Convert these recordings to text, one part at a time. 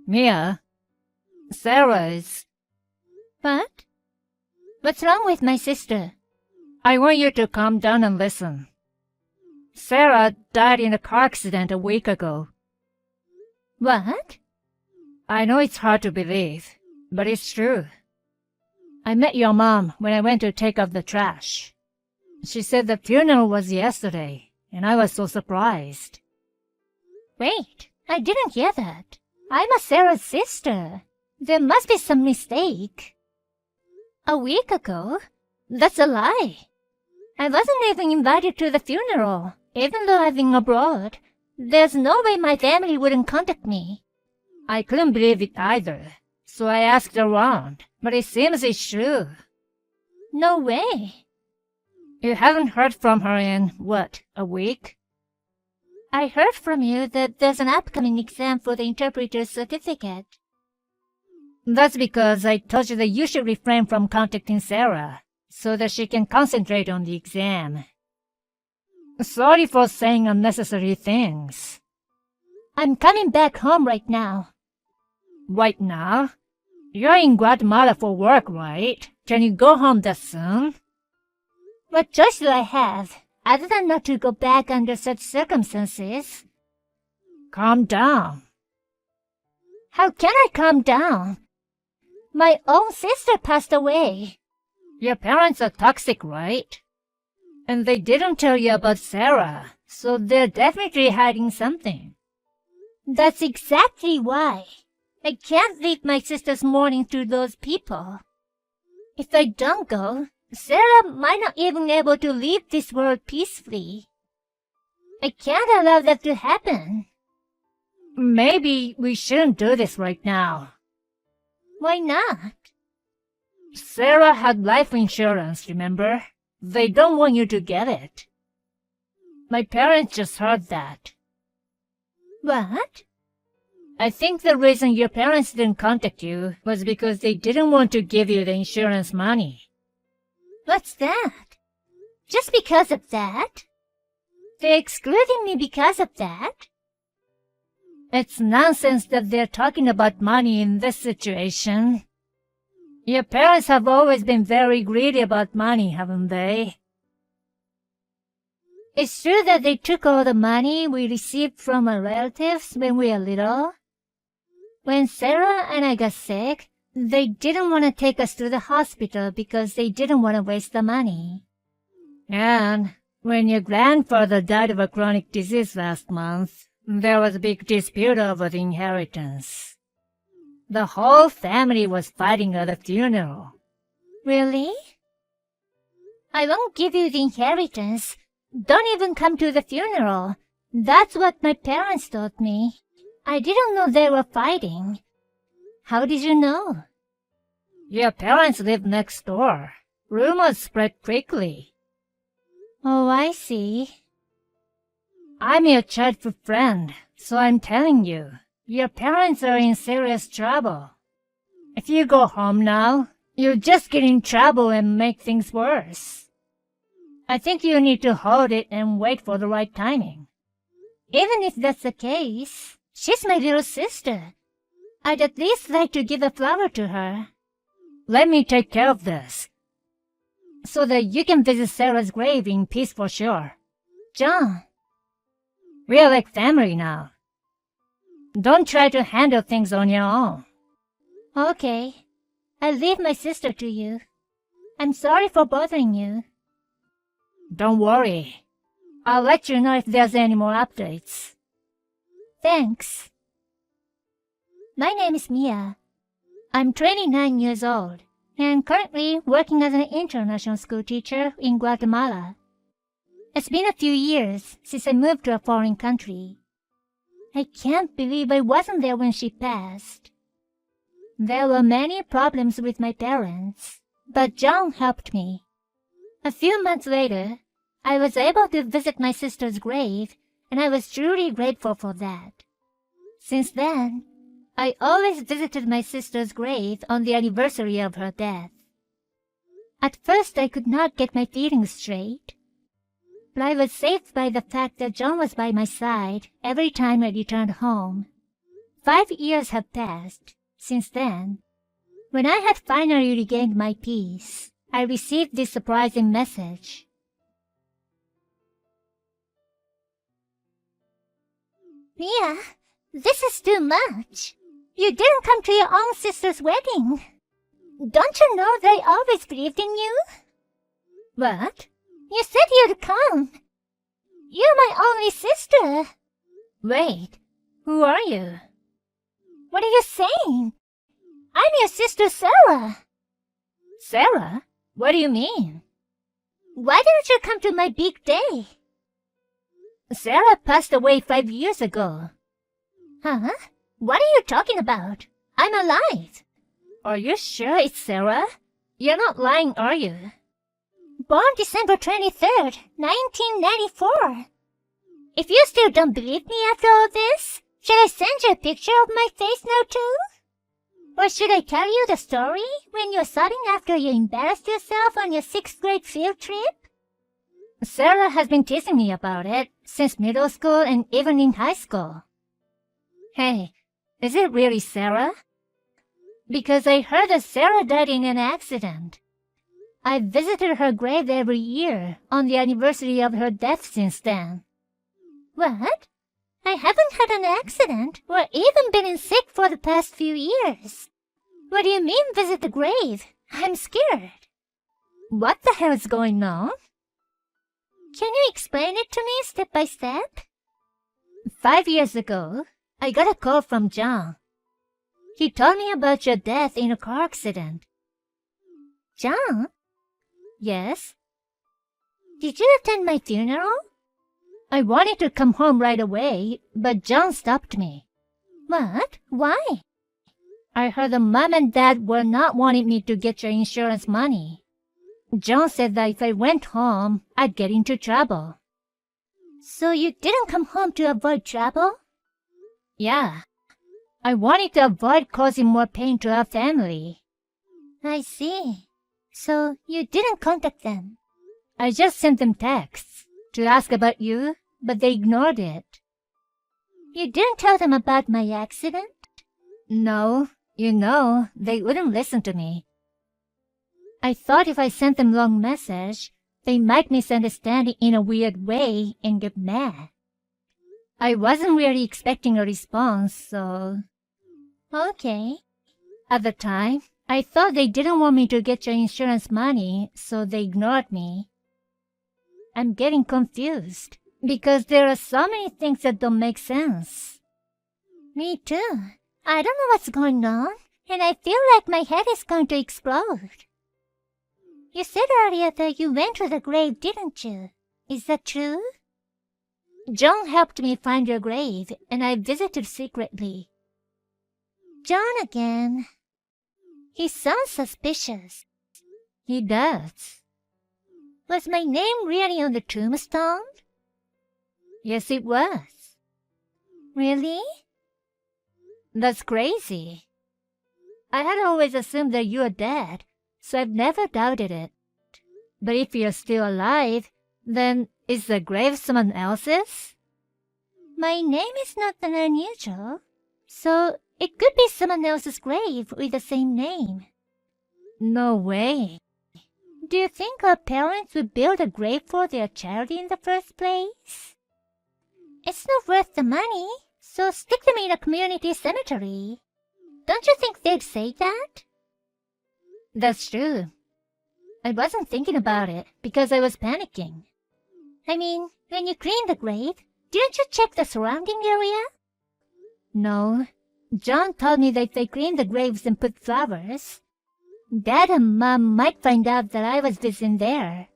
Mia, Sarah is... What? What's wrong with my sister? I want you to calm down and listen. Sarah died in a car accident a week ago. What? I know it's hard to believe, but it's true. I met your mom when I went to take out the trash. She said the funeral was yesterday, and I was so surprised. Wait, I didn't hear that. I'm a Sarah's sister. There must be some mistake. A week ago? That's a lie. I wasn't even invited to the funeral, even though I've been abroad. There's no way my family wouldn't contact me. I couldn't believe it either, so I asked around, but it seems it's true. No way. You haven't heard from her in, what, a week? I heard from you that there's an upcoming exam for the interpreter's certificate. That's because I told you that you should refrain from contacting Sarah, so that she can concentrate on the exam. Sorry for saying unnecessary things. I'm coming back home right now. Right now? You're in Guatemala for work, right? Can you go home that soon? What choice do I have, other than not to go back under such circumstances? Calm down. How can I calm down? My own sister passed away. Your parents are toxic, right? And they didn't tell you about Sarah, so they're definitely hiding something. That's exactly why. I can't leave my sister's mourning to those people. If I don't go, Sarah might not even be able to leave this world peacefully. I can't allow that to happen. Maybe we shouldn't do this right now. Why not? Sarah had life insurance, remember? They don't want you to get it. My parents just heard that. What? I think the reason your parents didn't contact you was because they didn't want to give you the insurance money. What's that? Just because of that? They're excluding me because of that? It's nonsense that they're talking about money in this situation. Your parents have always been very greedy about money, haven't they? It's true that they took all the money we received from our relatives when we were little. When Sarah and I got sick, they didn't want to take us to the hospital because they didn't want to waste the money. And when your grandfather died of a chronic disease last month, there was a big dispute over the inheritance. The whole family was fighting at the funeral. Really? I won't give you the inheritance. Don't even come to the funeral. That's what my parents told me. I didn't know they were fighting. How did you know? Your parents live next door. Rumors spread quickly. Oh, I see. I'm your childhood friend, so I'm telling you, your parents are in serious trouble. If you go home now, you'll just get in trouble and make things worse. I think you need to hold it and wait for the right timing. Even if that's the case, she's my little sister. I'd at least like to give a flower to her. Let me take care of this, so that you can visit Sarah's grave in peace for sure. John. We're like family now. Don't try to handle things on your own. Okay. I'll leave my sister to you. I'm sorry for bothering you. Don't worry. I'll let you know if there's any more updates. Thanks. My name is Mia. I'm 29 years old and currently working as an international school teacher in Guatemala. It's been a few years since I moved to a foreign country. I can't believe I wasn't there when she passed. There were many problems with my parents, but John helped me. A few months later, I was able to visit my sister's grave, and I was truly grateful for that. Since then, I always visited my sister's grave on the anniversary of her death. At first, I could not get my feelings straight, but I was saved by the fact that John was by my side every time I returned home. 5 years have passed since then. When I had finally regained my peace, I received this surprising message. Mia, this is too much. You didn't come to your own sister's wedding. Don't you know they always believed in you? What? You said you'd come. You're my only sister. Wait, who are you? What are you saying? I'm your sister Sarah. Sarah? What do you mean? Why didn't you come to my big day? Sarah passed away 5 years ago. Huh? What are you talking about? I'm alive. Are you sure it's Sarah? You're not lying, are you? Born December 23rd, 1994. If you still don't believe me after all this, should I send you a picture of my face now too? Or should I tell you the story when you're sobbing after you embarrassed yourself on your 6th grade field trip? Sarah has been teasing me about it since middle school and even in high school. Hey, is it really Sarah? Because I heard that Sarah died in an accident. I visited her grave every year on the anniversary of her death since then. What? I haven't had an accident or even been sick for the past few years. What do you mean visit the grave? I'm scared. What the hell is going on? Can you explain it to me step by step? 5 years ago, I got a call from John. He told me about your death in a car accident. John? Yes? Did you attend my funeral? I wanted to come home right away, but John stopped me. What? Why? I heard the mom and dad were not wanting me to get your insurance money. John said that if I went home, I'd get into trouble. So you didn't come home to avoid trouble? Yeah. I wanted to avoid causing more pain to our family. I see. So you didn't contact them? I just sent them texts to ask about you, but they ignored it. You didn't tell them about my accident? No, they wouldn't listen to me. I thought if I sent them long message, they might misunderstand it in a weird way and get mad. I wasn't really expecting a response, so... Okay. At the time, I thought they didn't want me to get your insurance money, so they ignored me. I'm getting confused, because there are so many things that don't make sense. Me too. I don't know what's going on, and I feel like my head is going to explode. You said earlier that you went to the grave, didn't you? Is that true? John helped me find your grave, and I visited secretly. John again. He sounds suspicious. He does. Was my name really on the tombstone? Yes, it was. Really? That's crazy. I had always assumed that you were dead, so I've never doubted it. But if you're still alive, then is the grave someone else's? My name is not that unusual, so it could be someone else's grave with the same name. No way. Do you think our parents would build a grave for their child in the first place? It's not worth the money, so stick them in a community cemetery. Don't you think they'd say that? That's true. I wasn't thinking about it because I was panicking. I mean, when you cleaned the grave, didn't you check the surrounding area? No. John told me that if they cleaned the graves and put flowers, Dad and Mom might find out that I was visiting there.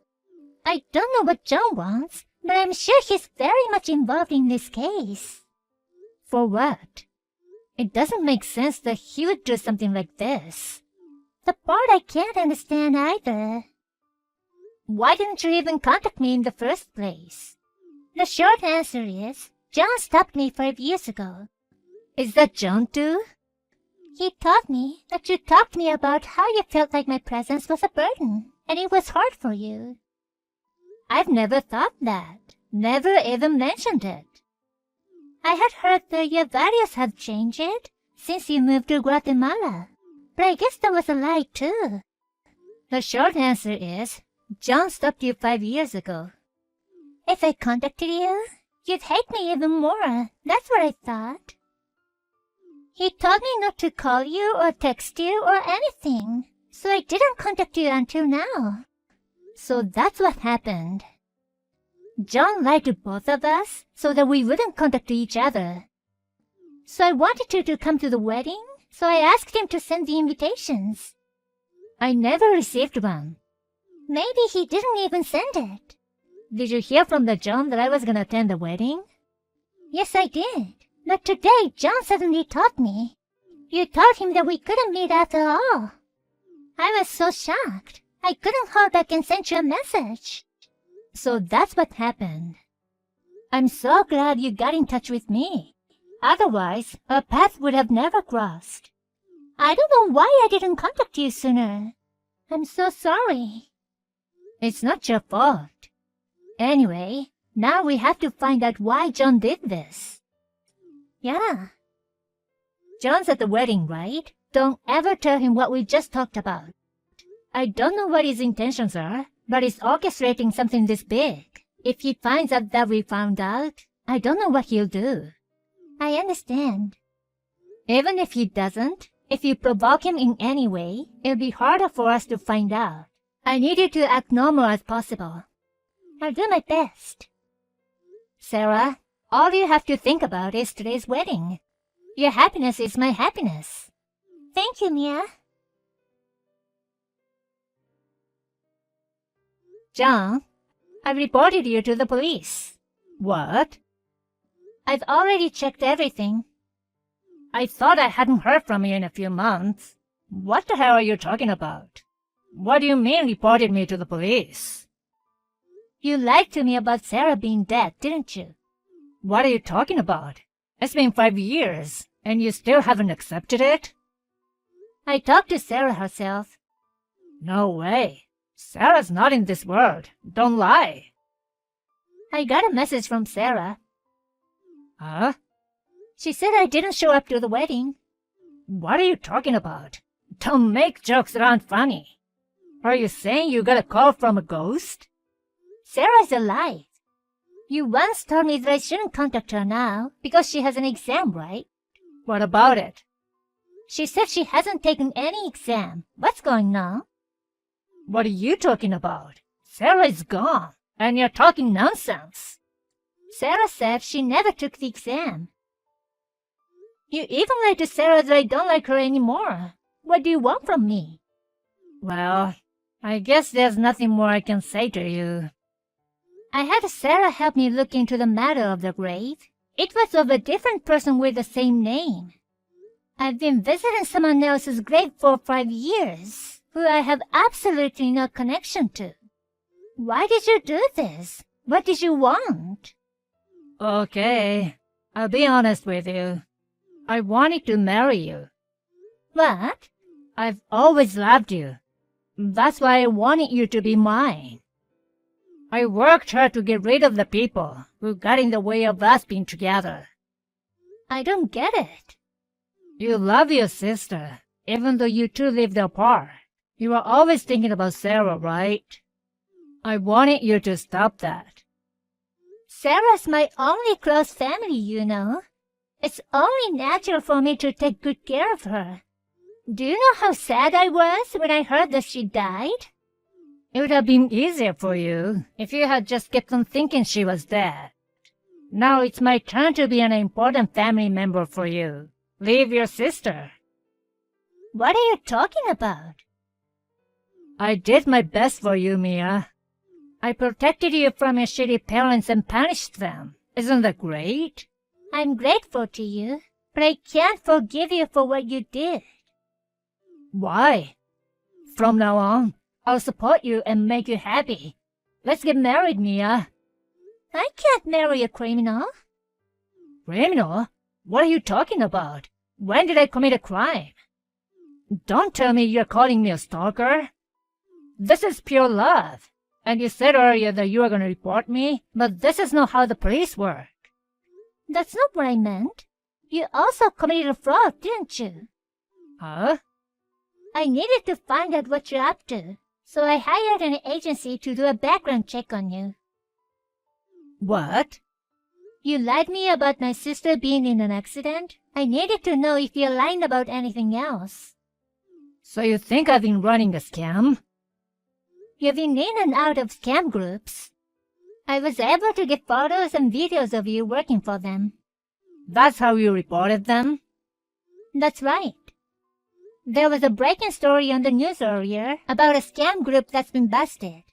I don't know what John wants, but I'm sure he's very much involved in this case. For what? It doesn't make sense that he would do something like this. The part I can't understand either. Why didn't you even contact me in the first place? The short answer is, John stopped me 5 years ago. Is that John too? He told me that you talked to me about how you felt like my presence was a burden, and it was hard for you. I've never thought that. Never even mentioned it. I had heard that your values have changed since you moved to Guatemala. But I guess that was a lie too. The short answer is, John stopped you 5 years ago. If I contacted you, you'd hate me even more. That's what I thought. He told me not to call you or text you or anything, so I didn't contact you until now. So that's what happened. John lied to both of us so that we wouldn't contact each other. So I wanted you to come to the wedding, so I asked him to send the invitations. I never received one. Maybe he didn't even send it. Did you hear from the John that I was gonna attend the wedding? Yes, I did. But today, John suddenly told me. You told him that we couldn't meet after all. I was so shocked. I couldn't hold back and send you a message. So that's what happened. I'm so glad you got in touch with me. Otherwise, our path would have never crossed. I don't know why I didn't contact you sooner. I'm so sorry. It's not your fault. Anyway, now we have to find out why John did this. Yeah. John's at the wedding, right? Don't ever tell him what we just talked about. I don't know what his intentions are, but he's orchestrating something this big. If he finds out that we found out, I don't know what he'll do. I understand. Even if he doesn't, if you provoke him in any way, it'll be harder for us to find out. I need you to act normal as possible. I'll do my best. Sarah, all you have to think about is today's wedding. Your happiness is my happiness. Thank you, Mia. John, I reported you to the police. What? I've already checked everything. I thought I hadn't heard from you in a few months. What the hell are you talking about? What do you mean reported me to the police? You lied to me about Sarah being dead, didn't you? What are you talking about? It's been 5 years, and you still haven't accepted it? I talked to Sarah herself. No way. Sarah's not in this world. Don't lie. I got a message from Sarah. Huh? She said I didn't show up to the wedding. What are you talking about? Don't make jokes that aren't funny. Are you saying you got a call from a ghost? Sarah's alive. You once told me that I shouldn't contact her now because she has an exam, right? What about it? She said she hasn't taken any exam. What's going on? What are you talking about? Sarah is gone, and you're talking nonsense. Sarah said she never took the exam. You even lied to Sarah that I don't like her anymore. What do you want from me? Well, I guess there's nothing more I can say to you. I had Sarah help me look into the matter of the grave. It was of a different person with the same name. I've been visiting someone else's grave for 5 years, who I have absolutely no connection to. Why did you do this? What did you want? Okay, I'll be honest with you. I wanted to marry you. What? I've always loved you. That's why I wanted you to be mine. I worked hard to get rid of the people who got in the way of us being together. I don't get it. You love your sister, even though you two lived apart. You were always thinking about Sarah, right? I wanted you to stop that. Sarah's my only close family, you know. It's only natural for me to take good care of her. Do you know how sad I was when I heard that she died? It would have been easier for you if you had just kept on thinking she was dead. Now it's my turn to be an important family member for you. Leave your sister. What are you talking about? I did my best for you, Mia. I protected you from your shitty parents and punished them. Isn't that great? I'm grateful to you, but I can't forgive you for what you did. Why? From now on, I'll support you and make you happy. Let's get married, Mia. I can't marry a criminal. Criminal? What are you talking about? When did I commit a crime? Don't tell me you're calling me a stalker. This is pure love. And you said earlier that you were going to report me, but this is not how the police work. That's not what I meant. You also committed a fraud, didn't you? Huh? I needed to find out what you're up to, so I hired an agency to do a background check on you. What? You lied me about my sister being in an accident. I needed to know if you're lying about anything else. So you think I've been running a scam? You've been in and out of scam groups. I was able to get photos and videos of you working for them. That's how you reported them? That's right. There was a breaking story on the news earlier about a scam group that's been busted.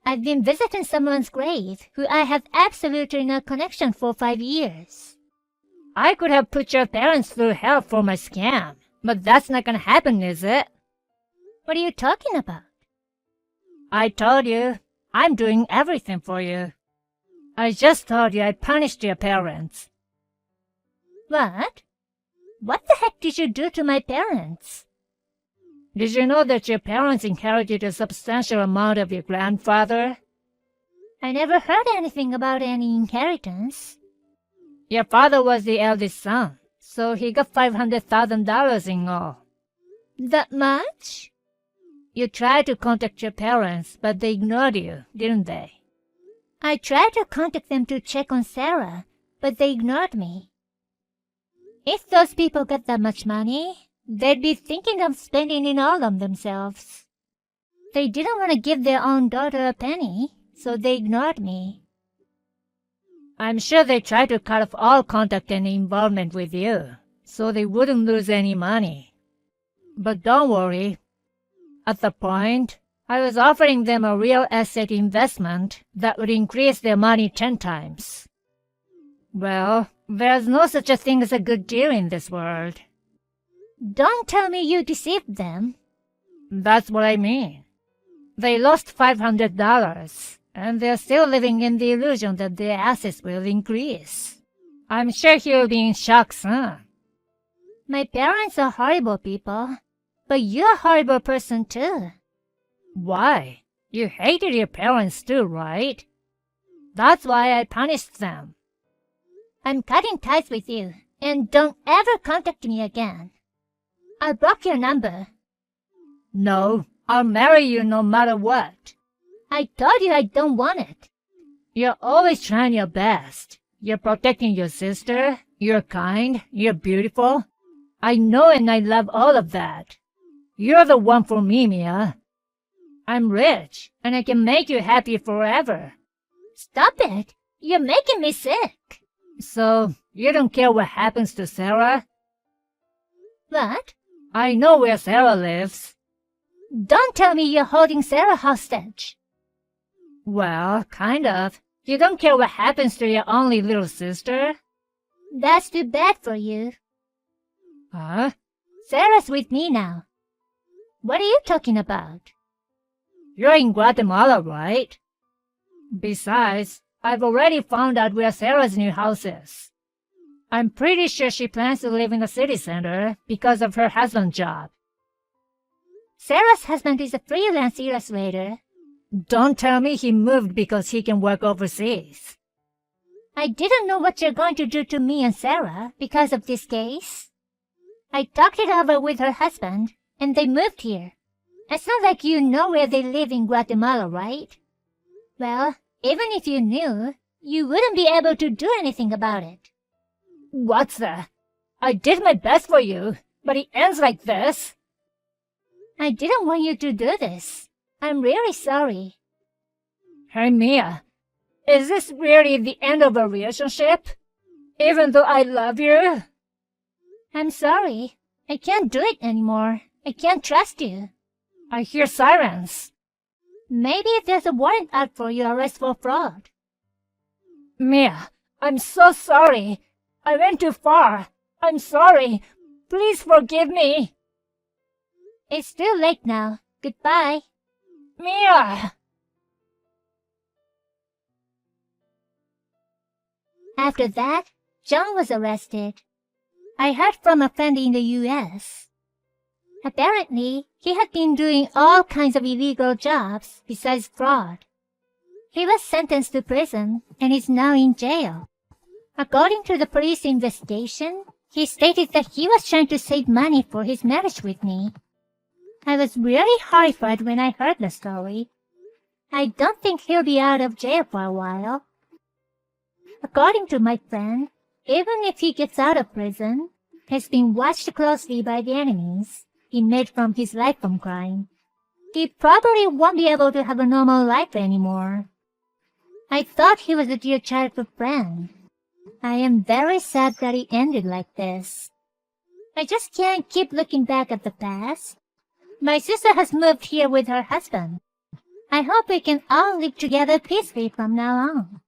I've been visiting someone's grave who I have absolutely no connection for 5 years. I could have put your parents through hell for my scam, but that's not gonna happen, is it? What are you talking about? I told you, I'm doing everything for you. I just told you I punished your parents. What? What the heck did you do to my parents? Did you know that your parents inherited a substantial amount of your grandfather? I never heard anything about any inheritance. Your father was the eldest son, so he got $500,000 in all. That much? You tried to contact your parents, but they ignored you, didn't they? I tried to contact them to check on Sarah, but they ignored me. If those people got that much money, they'd be thinking of spending it all on themselves. They didn't want to give their own daughter a penny, so they ignored me. I'm sure they tried to cut off all contact and involvement with you, so they wouldn't lose any money. But don't worry. At the point, I was offering them a real estate investment that would increase their money 10 times. Well, there's no such a thing as a good deal in this world. Don't tell me you deceived them. That's what I mean. They lost $500, and they're still living in the illusion that their assets will increase. I'm sure he'll be in shock soon. My parents are horrible people, but you're a horrible person too. Why? You hated your parents too, right? That's why I punished them. I'm cutting ties with you, and don't ever contact me again. I'll block your number. No, I'll marry you no matter what. I told you I don't want it. You're always trying your best. You're protecting your sister. You're kind. You're beautiful. I know and I love all of that. You're the one for me, Mia. I'm rich, and I can make you happy forever. Stop it. You're making me sick. So, you don't care what happens to Sarah? What? I know where Sarah lives. Don't tell me you're holding Sarah hostage. Well, kind of. You don't care what happens to your only little sister? That's too bad for you. Huh? Sarah's with me now. What are you talking about? You're in Guatemala, right? Besides, I've already found out where Sarah's new house is. I'm pretty sure she plans to live in the city center because of her husband's job. Sarah's husband is a freelance illustrator. Don't tell me he moved because he can work overseas. I didn't know what you're going to do to me and Sarah because of this case. I talked it over with her husband, and they moved here. It's not like you know where they live in Guatemala, right? Well, even if you knew, you wouldn't be able to do anything about it. What's that? I did my best for you, but it ends like this. I didn't want you to do this. I'm really sorry. Hey, Mia, is this really the end of a relationship? Even though I love you? I'm sorry. I can't do it anymore. I can't trust you. I hear sirens. Maybe there's a warrant out for your arrest for fraud. Mia, I'm so sorry. I went too far. I'm sorry. Please forgive me. It's too late now. Goodbye. Mia! After that, John was arrested. I heard from a friend in the U.S. Apparently, he had been doing all kinds of illegal jobs besides fraud. He was sentenced to prison and is now in jail. According to the police investigation, he stated that he was trying to save money for his marriage with me. I was really horrified when I heard the story. I don't think he'll be out of jail for a while. According to my friend, even if he gets out of prison, he's being watched closely by the enemies he made from his life from crime. He probably won't be able to have a normal life anymore. I thought he was a dear childhood friend. I am very sad that it ended like this. I just can't keep looking back at the past. My sister has moved here with her husband. I hope we can all live together peacefully from now on.